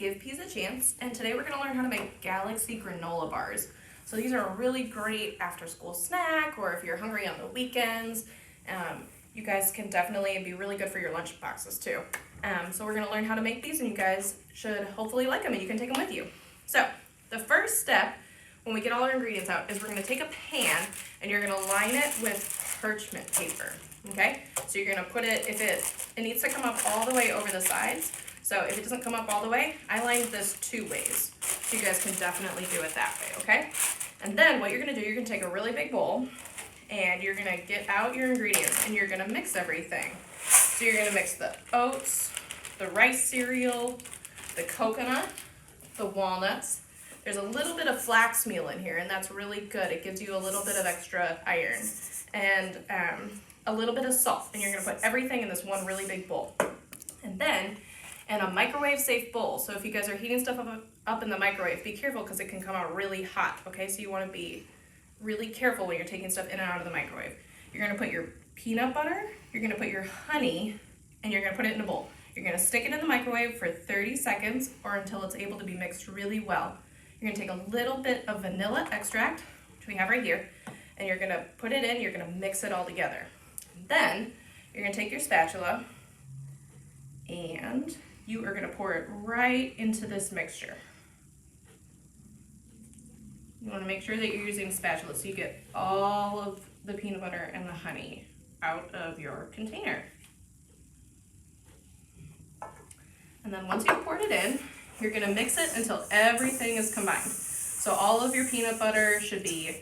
give peas a chance, and today we're going to learn how to make Galaxy Granola Bars. So these are a really great after school snack, or if you're hungry on the weekends. You guys can definitely be really good for your lunch boxes too. So we're going to learn how to make these, and you guys should hopefully like them and you can take them with you. So the first step when we get all our ingredients out is we're going to take a pan and you're going to line it with parchment paper. Okay, so you're going to put it, if it needs to come up all the way over the sides. So if it doesn't come up all the way, I lined this 2 ways. So you guys can definitely do it that way, okay? And then what you're going to do, you're going to take a really big bowl and you're going to get out your ingredients and you're going to mix everything. So you're going to mix the oats, the rice cereal, the coconut, the walnuts. There's a little bit of flax meal in here, and that's really good. It gives you a little bit of extra iron. And a little bit of salt, and you're going to put everything in this one really big bowl. And then in a microwave safe bowl, so if you guys are heating stuff up in the microwave, be careful because it can come out really hot, okay? So you want to be really careful when you're taking stuff in and out of the microwave. You're going to put your peanut butter, you're going to put your honey, and you're going to put it in a bowl. You're going to stick it in the microwave for 30 seconds or until it's able to be mixed really well. You're going to take a little bit of vanilla extract, which we have right here, and you're going to put it in, you're going to mix it all together. Then you're going to take your spatula and you are going to pour it right into this mixture. You want to make sure that you're using a spatula so you get all of the peanut butter and the honey out of your container. And then once you've poured it in, you're going to mix it until everything is combined. So all of your peanut butter should be,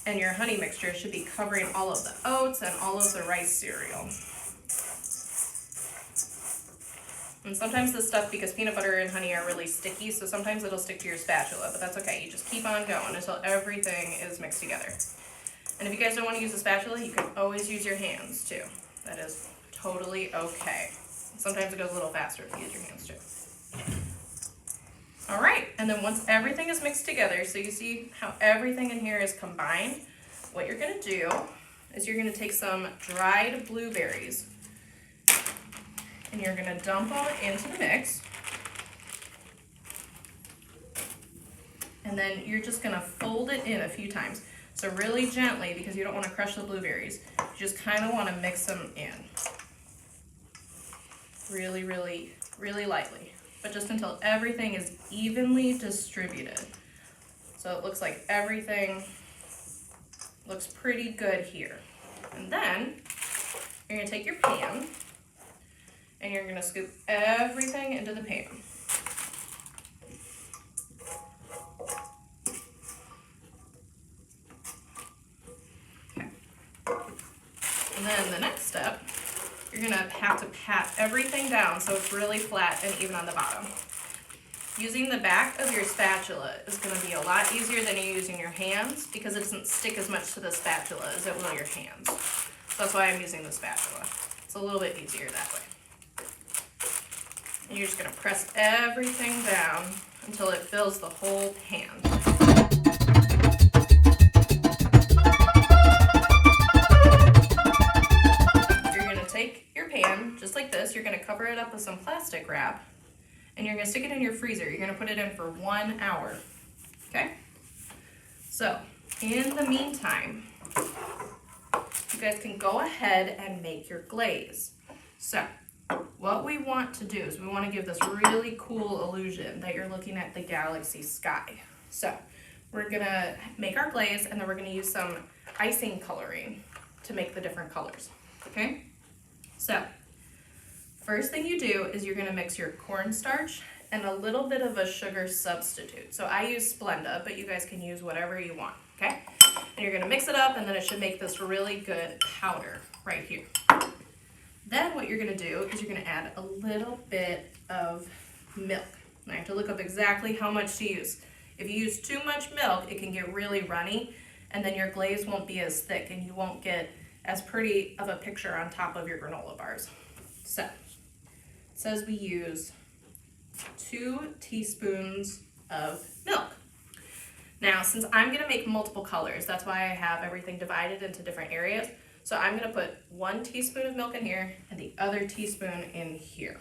and your honey mixture should be covering all of the oats and all of the rice cereal. And sometimes this stuff, because peanut butter and honey are really sticky, so sometimes it'll stick to your spatula, but that's okay. You just keep on going until everything is mixed together. And if you guys don't want to use a spatula, you can always use your hands too. That is totally okay. Sometimes it goes a little faster if you use your hands too. All right, and then once everything is mixed together, so you see how everything in here is combined, what you're going to do is you're going to take some dried blueberries and you're going to dump them into the mix. And then you're just going to fold it in a few times. So really gently, because you don't want to crush the blueberries. You just kind of want to mix them in. Really, really, really lightly. But just until everything is evenly distributed. So it looks like everything looks pretty good here. And then you're going to take your pan and you're going to scoop everything into the pan. Okay. And then the next step, you're going to have to pat everything down so it's really flat and even on the bottom. Using the back of your spatula is going to be a lot easier than you using your hands because it doesn't stick as much to the spatula as it will your hands. So that's why I'm using the spatula. It's a little bit easier that way. And you're just going to press everything down until it fills the whole pan. Just like this, you're going to cover it up with some plastic wrap and you're going to stick it in your freezer. You're going to put it in for 1 hour. Okay? So, in the meantime, you guys can go ahead and make your glaze. So, what we want to do is we want to give this really cool illusion that you're looking at the galaxy sky. So, we're going to make our glaze and then we're going to use some icing coloring to make the different colors. Okay? So, first thing you do is you're going to mix your cornstarch and a little bit of a sugar substitute. So I use Splenda, but you guys can use whatever you want, okay? And you're going to mix it up and then it should make this really good powder right here. Then what you're going to do is you're going to add a little bit of milk. Now I have to look up exactly how much to use. If you use too much milk, it can get really runny and then your glaze won't be as thick and you won't get as pretty of a picture on top of your granola bars. So, it says we use 2 teaspoons of milk. Now, since I'm going to make multiple colors, that's why I have everything divided into different areas. So I'm going to put 1 teaspoon of milk in here and the other teaspoon in here.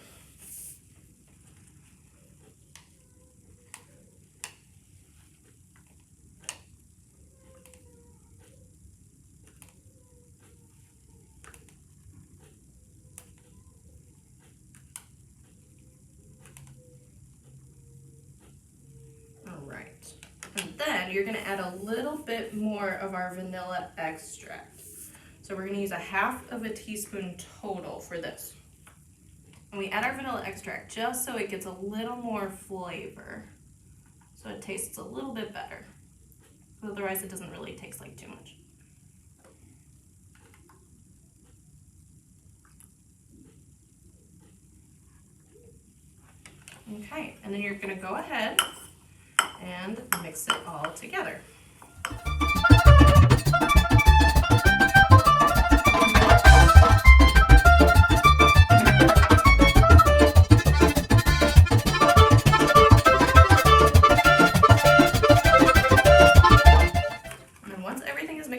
you're gonna add a little bit more of our vanilla extract. So we're gonna use 1/2 teaspoon total for this. And we add our vanilla extract just so it gets a little more flavor. So it tastes a little bit better. Otherwise it doesn't really taste like too much. Okay, and then you're gonna go ahead and mix it all together.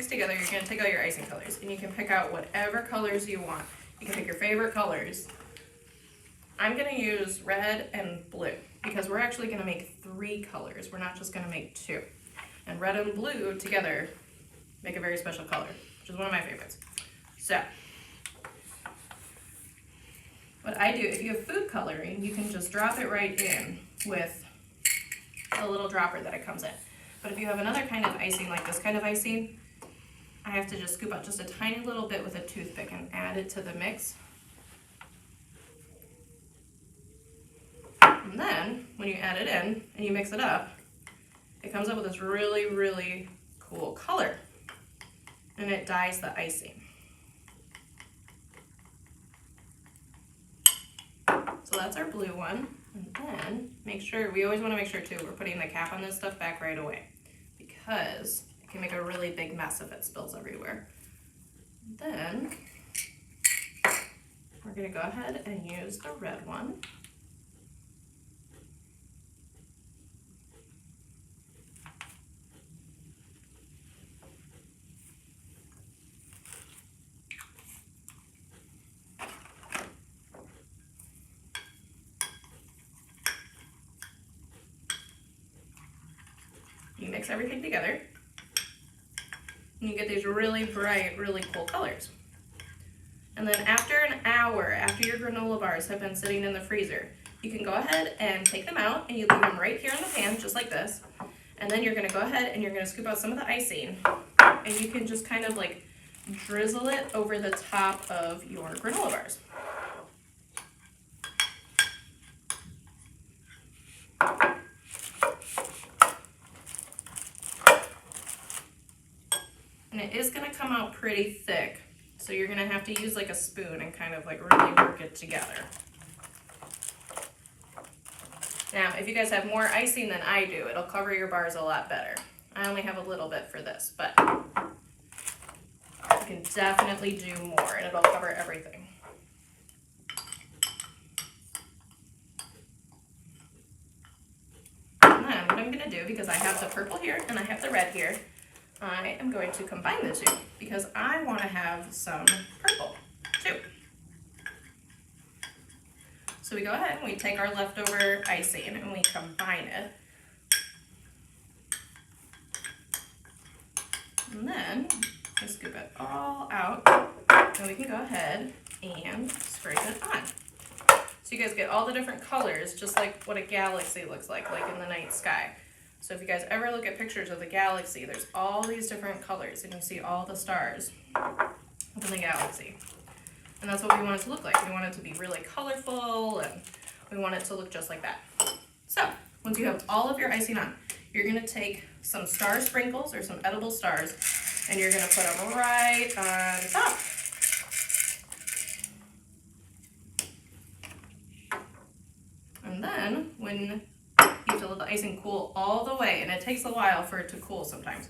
Together, you're going to take out your icing colors, and you can pick out whatever colors you want. You can pick your favorite colors. I'm going to use red and blue because we're actually going to make 3 colors. We're not just going to make 2. And red and blue together make a very special color, which is one of my favorites. So, what I do, if you have food coloring, you can just drop it right in with a little dropper that it comes in. But if you have another kind of icing, like this kind of icing, I have to just scoop out just a tiny little bit with a toothpick and add it to the mix. And then, when you add it in and you mix it up, it comes up with this really, really cool color. And it dyes the icing. So that's our blue one. And then, we always want to make sure too, we're putting the cap on this stuff back right away. Because it can make a really big mess if it spills everywhere. Then we're going to go ahead and use the red one. You mix everything together. And you get these really bright, really cool colors. And then after an hour, after your granola bars have been sitting in the freezer, you can go ahead and take them out and you leave them right here in the pan, just like this. And then you're gonna go ahead and you're gonna scoop out some of the icing and you can just kind of like drizzle it over the top of your granola bars. And it is going to come out pretty thick, so you're going to have to use like a spoon and kind of like really work it together. Now, if you guys have more icing than I do, it'll cover your bars a lot better. I only have a little bit for this, but you can definitely do more and it'll cover everything. And then what I'm going to do, because I have the purple here and I have the red here, I am going to combine the two because I want to have some purple too. So we go ahead and we take our leftover icing and we combine it. And then we scoop it all out and we can go ahead and scrape it on. So you guys get all the different colors, just like what a galaxy looks like in the night sky. So if you guys ever look at pictures of the galaxy, there's all these different colors and you see all the stars within the galaxy. And that's what we want it to look like. We want it to be really colorful and we want it to look just like that. So once you have all of your icing on, you're going to take some star sprinkles or some edible stars and you're going to put them right on top. And then when you have to let the icing cool all the way, and it takes a while for it to cool sometimes.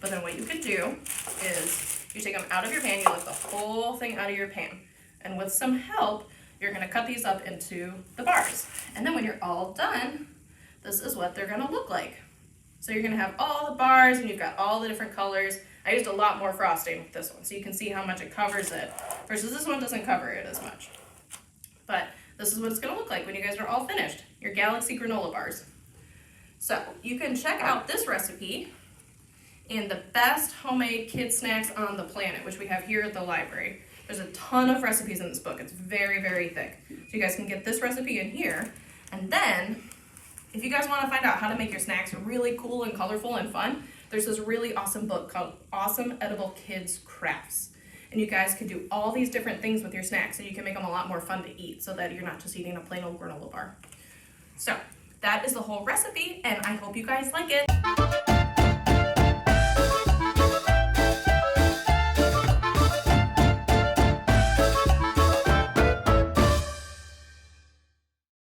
But then what you could do is you take them out of your pan, you lift the whole thing out of your pan. And with some help, you're going to cut these up into the bars. And then when you're all done, this is what they're going to look like. So you're going to have all the bars and you've got all the different colors. I used a lot more frosting with this one, so you can see how much it covers it, versus this one doesn't cover it as much. But this is what it's going to look like when you guys are all finished, your Galaxy Granola Bars. So you can check out this recipe in the best homemade kid snacks on the planet, which we have here at the library. There's a ton of recipes in this book. It's very, very thick. So you guys can get this recipe in here. And then, If you guys want to find out how to make your snacks really cool and colorful and fun, there's this really awesome book called Awesome Edible Kids Crafts. And you guys can do all these different things with your snacks, and you can make them a lot more fun to eat so that you're not just eating a plain old granola bar. So that is the whole recipe, and I hope you guys like it.